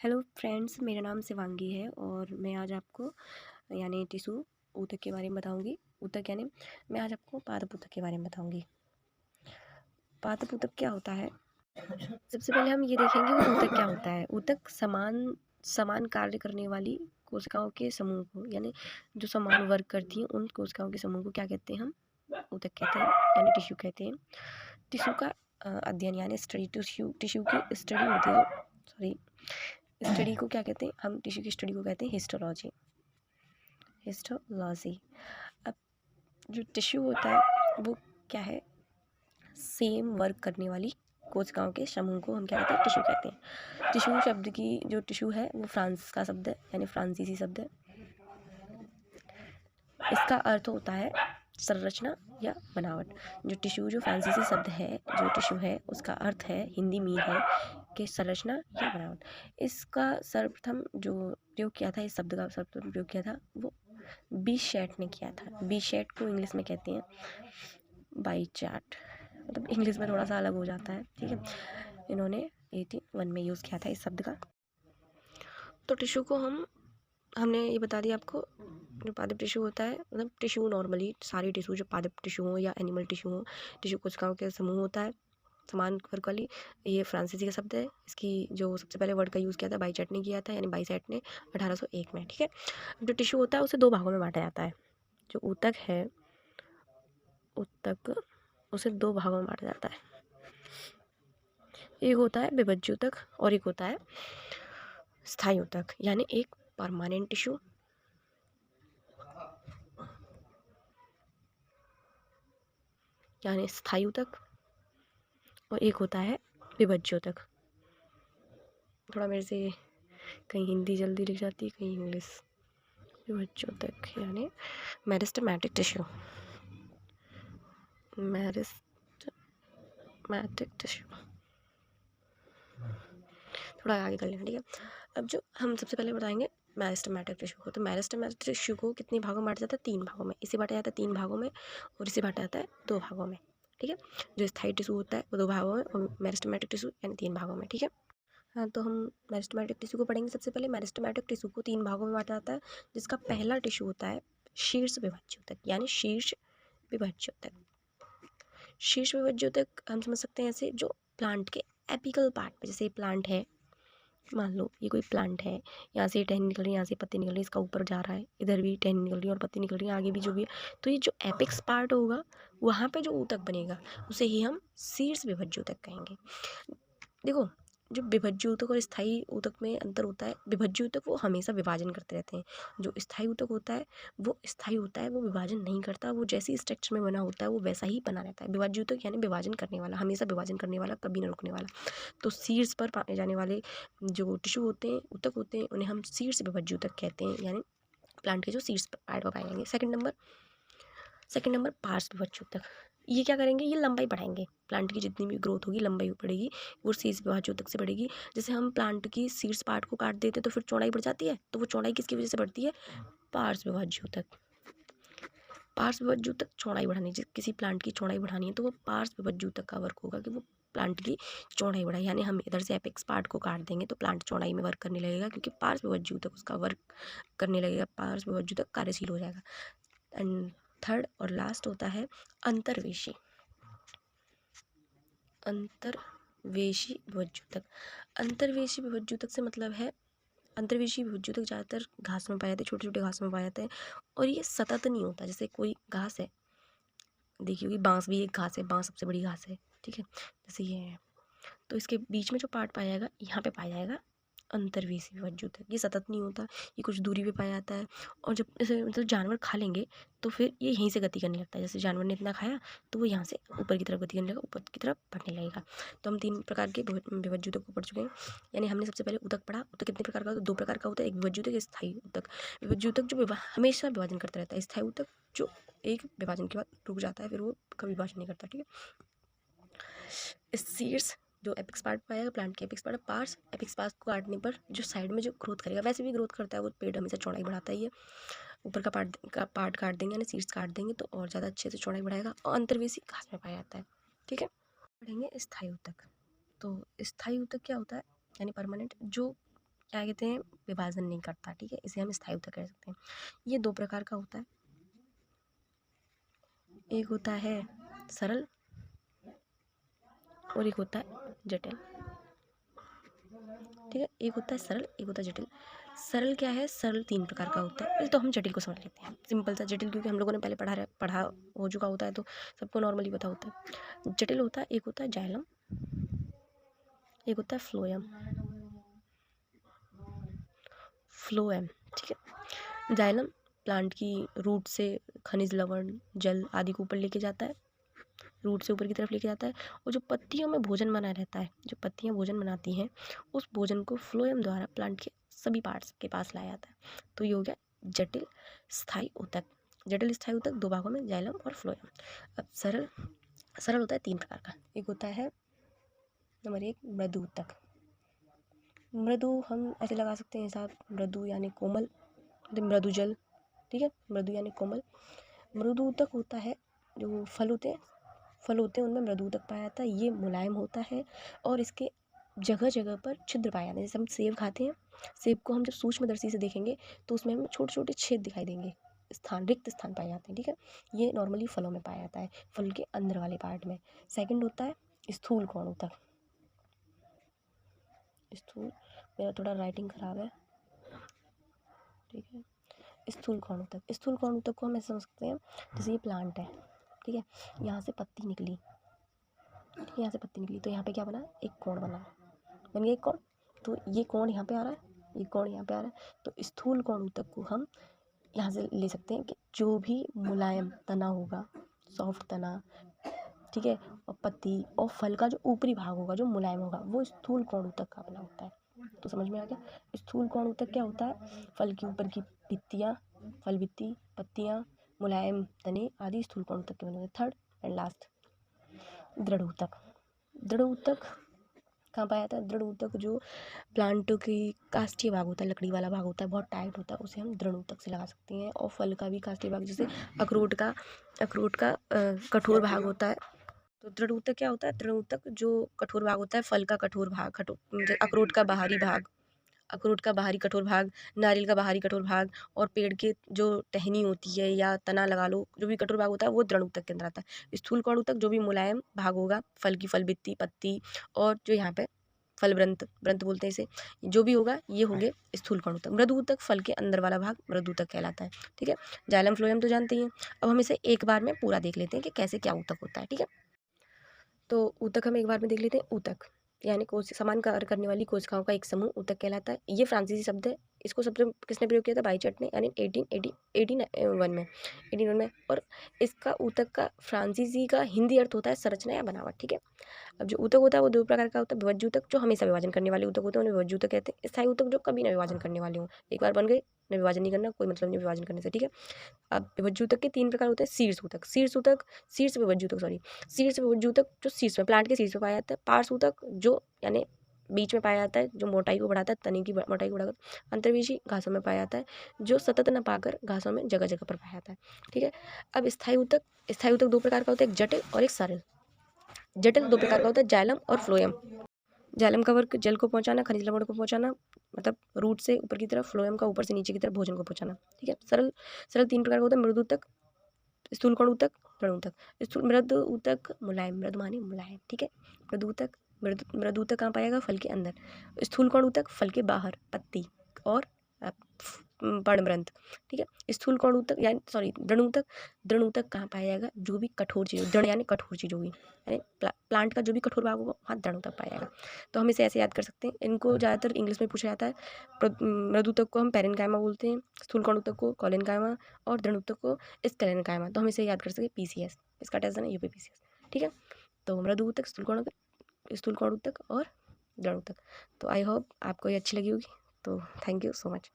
Hello friends, मेरा नाम शिवांगी है और मैं आज आपको यानी टिश्यू ऊतक के बारे में बताऊंगी। ऊतक यानी मैं आज आपको पादप ऊतक के बारे में बताऊंगी। पादप ऊतक क्या होता है? सबसे पहले हम ये देखेंगे कि ऊतक क्या होता है। ऊतक समान समान कार्य करने वाली कोशिकाओं के समूह को यानी जो समान वर्क करती हैं उन कोशिकाओं के समूह को क्या कहते हैं? हम ऊतक कहते हैं यानी टिश्यू कहते हैं। टिश्यू का अध्ययन यानी स्टडी, टिश्यू की स्टडी होती है। सॉरी, स्टडी को क्या कहते हैं? हम टिश्यू की स्टडी को कहते हैं हिस्टोलॉजी। हिस्टोलॉजी। अब जो टिश्यू होता है वो क्या है? सेम वर्क करने वाली कोशिकाओं के समूह को हम क्या कहते हैं? टिश्यू कहते हैं। टिश्यू शब्द की जो टिश्यू है वो फ्रांस का शब्द है यानी फ्रांसीसी शब्द है। इसका अर्थ होता है संरचना या बनावट। जो टिश्यू जो फ्रांसीसी शब्द है, जो टिश्यू है उसका अर्थ है, हिंदी मीन है कि संरचना या बनावट। इसका सर्वप्रथम जो प्रयोग किया था, इस शब्द का सर्वप्रथम प्रयोग किया था वो बी शेट ने किया था। बी शेट को इंग्लिश में कहते हैं बाई चार्ट, मतलब इंग्लिश में थोड़ा सा अलग हो जाता है, ठीक है। इन्होंने 1801 में यूज़ किया था इस शब्द का। तो टिश्यू को हमने ये बता दिया आपको। जो पादप टिश्यू होता है, मतलब टिश्यू नॉर्मली सारी टिश्यू जो पादप टिश्यू हो या एनिमल टिश्यू हो, टिश्यू कोशिकाओं के समूह होता है समान वर्ग वाली। ये फ्रांसीसी का शब्द है। इसकी जो सबसे पहले वर्ड का यूज़ किया था बाइचेट ने किया था यानी बाइचेट ने 1801 में, ठीक है। जो टिश्यू होता है उसे दो भागों में बांटा जाता है। जो ऊतक है, ऊतक उसे दो भागों में बांटा जाता है। एक होता है विभज्य ऊतक और एक होता है स्थायी ऊतक यानी एक परमानेंट टिश्यू यानी स्थायी ऊतक, और एक होता है विभज्य ऊतक। थोड़ा मेरे से कहीं हिंदी जल्दी लिख जाती है, कहीं इंग्लिश। विभज्य ऊतक यानी मेरिस्टेमेटिक टिश्यू, मेरिस्टेमेटिक टिश्यू। थोड़ा आगे कर लेना, ठीक है। अब जो हम सबसे पहले बताएंगे मेरिस्टेमेटिक टिश्यू को। तो मेरिस्टेमेटिक टिश्यू को कितने भागों में बांटा जाता है? 3 भागों में। इसे बांटा जाता है 3 भागों में और इसे बांटा जाता है 2 भागों में, ठीक है। जो स्थायी टिश्यू होता है वो 2 भागों में और मेरिस्टेमेटिक टिश्यू यानी 3 भागों में, ठीक है। हाँ, तो हम मेरिस्टेमेटिक टिश्यू को पढ़ेंगे। सबसे पहले मेरिस्टेमेटिक टिश्यू को 3 भागों में बांटा जाता है, जिसका पहला टिश्यू होता है शीर्ष विभज्य ऊतक यानी शीर्ष विभज्य ऊतक। शीर्ष विभज्य ऊतक हम समझ सकते हैं ऐसे, जो प्लांट के एपिकल पार्ट पे, जैसे प्लांट है, मान लो ये कोई प्लांट है, यहाँ से टहनी निकल रही है, यहाँ से पत्ती निकल रही है, इसका ऊपर जा रहा है, इधर भी टहनी निकल रही है और पत्ती निकल रही है, आगे भी जो भी है। तो ये जो एपिक्स पार्ट होगा वहाँ पे जो ऊतक बनेगा उसे ही हम शीर्ष विभज्य ऊतक कहेंगे। देखो, जो विभज्य ऊतक और स्थायी ऊतक में अंतर होता है। विभज्य ऊतक वो हमेशा विभाजन करते रहते हैं। जो स्थायी ऊतक होता है वो स्थायी होता है, वो विभाजन नहीं करता, वो जैसी स्ट्रक्चर में बना होता है वो वैसा ही बना रहता है। विभज्य ऊतक यानी विभाजन करने वाला, हमेशा विभाजन करने वाला, कभी न रुकने वाला। तो शीर्ष पर पाए जाने वाले जो टिश्यू होते हैं, ऊतक होते हैं, उन्हें हम शीर्ष विभज्य ऊतक कहते हैं, यानी प्लांट के जो शीर्ष पार्ट पर पाए जाएंगे। सेकंड नंबर पार्श्व विभज्य ऊतक। ये क्या करेंगे? ये लंबाई बढ़ाएंगे। प्लांट की जितनी भी ग्रोथ होगी लंबाई बढ़ेगी, वो शीर्ष विभज्य ऊतक से बढ़ेगी। जैसे हम प्लांट की शीर्ष पार्ट को काट देते हैं तो फिर चौड़ाई बढ़ जाती है, तो वो चौड़ाई किसकी वजह से बढ़ती है? पार्श्व विभज्य ऊतक। पार्श्व विभज्य ऊतक चौड़ाई बढ़ानी, किसी प्लांट की चौड़ाई बढ़ानी है तो वो पार्श्व विभज्य ऊतक का वर्क होगा कि वो प्लांट की चौड़ाई बढ़ाए। यानी हम इधर से एपेक्स पार्ट को काट देंगे तो प्लांट चौड़ाई में वर्क करने लगेगा, क्योंकि पार्श्व विभज्य ऊतक उसका वर्क करने लगेगा, पार्श्व विभज्य ऊतक कार्यशील हो जाएगा। एंड थर्ड और लास्ट होता है अंतर्वेशी। अंतर्वेशी विभज्य ऊतक। अंतर्वेशी विभज्य ऊतक से मतलब है, अंतर्वेशी विभज्य ऊतक ज़्यादातर घास में पाए जाते हैं, छोटे छोटे घास में पाए जाते हैं, और ये सतत नहीं होता। जैसे कोई घास है, देखिए कि बांस भी एक घास है, बांस सबसे बड़ी घास है, ठीक है, जैसे ये है, तो इसके बीच में जो पार्ट पाया जाएगा यहाँ पे पाया जाएगा अंतर्वेशी विभज्य ऊतक। ये सतत नहीं होता, ये कुछ दूरी पे पाया जाता है। और जब इसे मतलब जानवर खा लेंगे तो फिर ये यहीं से गति करने लगता है। जैसे जानवर ने इतना खाया तो वो यहाँ से ऊपर की तरफ गति करने लगेगा, ऊपर की तरफ बढ़ने लगेगा। तो हम 3 प्रकार के विभज्य ऊतक को पढ़ चुके हैं। यानी हमने सबसे पहले ऊतक पढ़ा। ऊतक कितने प्रकार का होता है? 2 प्रकार का होता है, एक विभज्य ऊतक, एक स्थायी ऊतक। विभज्य ऊतक जो हमेशा विभाजन करता रहता है। स्थायी ऊतक जो एक विभाजन के बाद रुक जाता है, फिर वो कभी विभाजन नहीं करता, ठीक है। इस शीर्ष जो एपिक्स पार्ट पाएगा, प्लांट के apex part, parts apex part को काटने पर जो साइड में जो ग्रोथ करेगा, वैसे भी ग्रोथ करता है वो पेड़, हमेशा चौड़ाई बढ़ाता ही है। ऊपर का पार्ट काट देंगे यानी शीर्ष काट देंगे तो और ज़्यादा अच्छे से चौड़ाई बढ़ाएगा, और अंतर्वेशी घास में पाया जाता है, ठीक है। पढ़ेंगे स्थायी ऊतक। तो स्थायी ऊतक क्या होता है? यानी परमानेंट, जो क्या कहते हैं, विभाजन नहीं करता, ठीक है, इसे हम स्थायी ऊतक कह सकते हैं। ये दो प्रकार का होता है, एक होता है सरल और एक होता है जटिल, ठीक है, एक होता है सरल, एक होता है जटिल। सरल क्या है, सरल 3 प्रकार का होता है, तो हम जटिल को समझ लेते हैं, सिंपल सा जटिल, क्योंकि हम लोगों ने पहले पढ़ा हो चुका होता है, तो सबको नॉर्मली पता होता है। जटिल होता है, एक होता है जाइलम, एक होता है फ्लोएम, ठीक है। जाइलम प्लांट की रूट से खनिज, लवण, जल आदि को ऊपर लेके जाता है, रूट से ऊपर की तरफ लेके जाता है, और जो पत्तियों में भोजन बना रहता है, जो पत्तियां भोजन बनाती हैं, उस भोजन को फ्लोएम द्वारा प्लांट के सभी पार्ट्स के पास लाया जाता है। तो ये हो गया जटिल स्थायी ऊतक। जटिल स्थायी ऊतक दो भागों में, जाइलम और फ्लोएम। अब सरल होता है 3 प्रकार का, एक होता है नंबर 1 मृदु ऊतक। मृदु हम ऐसे लगा सकते हैं हिसाब, मृदु यानी कोमल, मृदु जल, ठीक है, मृदु यानी कोमल। मृदु ऊतक होता है जो फल होते हैं उनमें मृदु ऊतक पाया जाता है, ये मुलायम होता है और इसके जगह जगह पर छिद्र पाए जाते हैं। जैसे हम सेब खाते हैं, सेब को हम जब सूक्ष्मदर्शी से देखेंगे तो उसमें हमें छोटे छोटे छेद दिखाई देंगे, रिक्त स्थान पाए जाते हैं, ठीक है, ये नॉर्मली फलों में पाया जाता है, फल के अंदर वाले पार्ट में। सेकंड होता है स्थूल कोण ऊतक। स्थूल, मेरा थोड़ा राइटिंग खराब है, ठीक है। स्थूल कोण ऊतक, स्थूल कोण ऊतक को हम ऐसे समझ सकते हैं, जैसे ये प्लांट है, ठीक है, यहाँ से पत्ती निकली, यहाँ से पत्ती निकली, तो यहाँ पे क्या बना, एक कोण बना, बन गया एक कोण, तो ये कोण यहाँ पे आ रहा है, ये कोण यहाँ पे आ रहा है, तो स्थूल कोण ऊतक को हम यहाँ से ले सकते हैं कि जो भी मुलायम तना होगा, सॉफ्ट तना, ठीक है, और पत्ती और फल का जो ऊपरी भाग होगा जो मुलायम होगा, वो स्थूल कोण ऊतक का बना होता है। तो समझ में आ गया, स्थूल कोण ऊतक क्या होता है, फल के ऊपर की भित्तियाँ, फल भित्ती, पत्तियाँ, मुलायम तने आदि स्थूल कोण ऊतक के बने होते हैं। थर्ड एंड लास्ट दृढ़ ऊतक। दृढ़ ऊतक कहाँ पाया जाता है, दृढ़ ऊतक जो प्लांटों की काष्ठीय भाग होता है, लकड़ी वाला भाग होता है, बहुत टाइट होता है, उसे हम दृढ़ ऊतक से लगा सकते हैं। और फल का भी काष्ठीय भाग, जैसे अखरोट का कठोर भाग होता है, तो दृढ़ ऊतक क्या होता है, दृढ़ ऊतक जो कठोर भाग होता है, फल का कठोर भाग, अखरोट का बाहरी भाग, अखरोट का बाहरी कठोर भाग, नारियल का बाहरी कठोर भाग, और पेड़ के जो टहनी होती है या तना लगा लो, जो भी कठोर भाग होता है वो दृढ़ ऊतक के अंदर आता है। स्थूल कोण ऊतक जो भी मुलायम भाग होगा, फल की फल भित्ती, पत्ती, और जो यहाँ पे फल ब्रंत बोलते हैं इसे, जो भी होगा ये हो गए स्थूल कोण ऊतक। मृदु ऊतक फल के अंदर वाला भाग मृदु ऊतक कहलाता है, ठीक है। जाइलम फ्लोएम तो जानते ही हैं। अब हम इसे एक बार में पूरा देख लेते हैं कि कैसे क्या ऊतक होता है, ठीक है। तो ऊतक हम एक बार में देख लेते हैं। ऊतक यानी समान कार्य करने वाली कोशिकाओं का एक समूह ऊतक कहलाता है। ये फ्रांसीसी शब्द है, इसको सबसे किसने प्रयोग किया था, बाइचर्ट ने, यानी 1881 में। और इसका ऊतक का फ्रांसीसी का हिंदी अर्थ होता है संरचना या बनावट, ठीक है। अब जो ऊतक होता है वो दो प्रकार का होता है, विभज्य ऊतक जो हमेशा विभाजन करने वाले ऊतक होते हैं उन्हें विभज्य ऊतक कहते हैं। स्थायी ऊतक जो कभी ना विभाजन करने वाले हों, एक बार बन गए न विभाजन नहीं करना, कोई मतलब नहीं विभाजन करने से, ठीक है। अब विभज्य ऊतक के 3 प्रकार होते हैं, शीर्ष विभज्य ऊतक, शीर्ष विभज्य ऊतक जो शीर्ष में, प्लांट के शीर्ष में पाया जाता है। पार्श्व ऊतक जो यानी बीच में पाया जाता है, जो मोटाई को बढ़ाता है, तने की मोटाई को बढ़ाकर। अंतर्वेशी घासों में पाया जाता है, जो सतत न पाकर घासों में जगह जगह पर पाया जाता है, ठीक है। अब स्थायी ऊतक दो प्रकार का होता है, एक जटिल और एक सरल। जटिल दो प्रकार का होता है, जाइलम और फ्लोएम। जाइलम का वर्क जल को पहुंचाना, खनिज लवण को पहुंचाना, मतलब रूट से ऊपर की तरफ, फ्लोएम का ऊपर से नीचे की तरफ भोजन को पहुंचाना, ठीक है। सरल 3 प्रकार का होता है, मृदु ऊतक, स्थूल कोण ऊतक, दृढ़ ऊतक। मृदु ऊतक मुलायम, मृदु माने मुलायम, ठीक है। मृदु ऊतक कहाँ पाएगा, फल के अंदर। स्थूल कोण ऊतक फल के बाहर, पत्ती और पर्णवृंत, ठीक है। स्थूल कोण ऊतक यानी दृढ़ ऊतक कहाँ पाया जाएगा, जो भी कठोर चीज़, दृढ़ यानी कठोर चीज़ होगी, यानी प्लांट का जो भी कठोर भाग होगा वहाँ दृढ़ ऊतक पाया जाएगा। तो हम इसे ऐसे याद कर सकते हैं, इनको ज़्यादातर इंग्लिश में पूछा जाता है। मृदु ऊतक को हम पेरेन्काइमा बोलते हैं, स्थूल कोण ऊतक को कोलेनकाइमा, और दृढ़ ऊतक को स्क्लेरेन्काइमा। तो हम इसे याद कर सकते हैं PCS, इसका टेस्ट है UPPCS, ठीक है। तो मृदु ऊतक, स्थूल कोण ऊतक और दृढ़ ऊतक। तो आई होप आपको ये अच्छी लगी होगी। तो थैंक यू सो मच।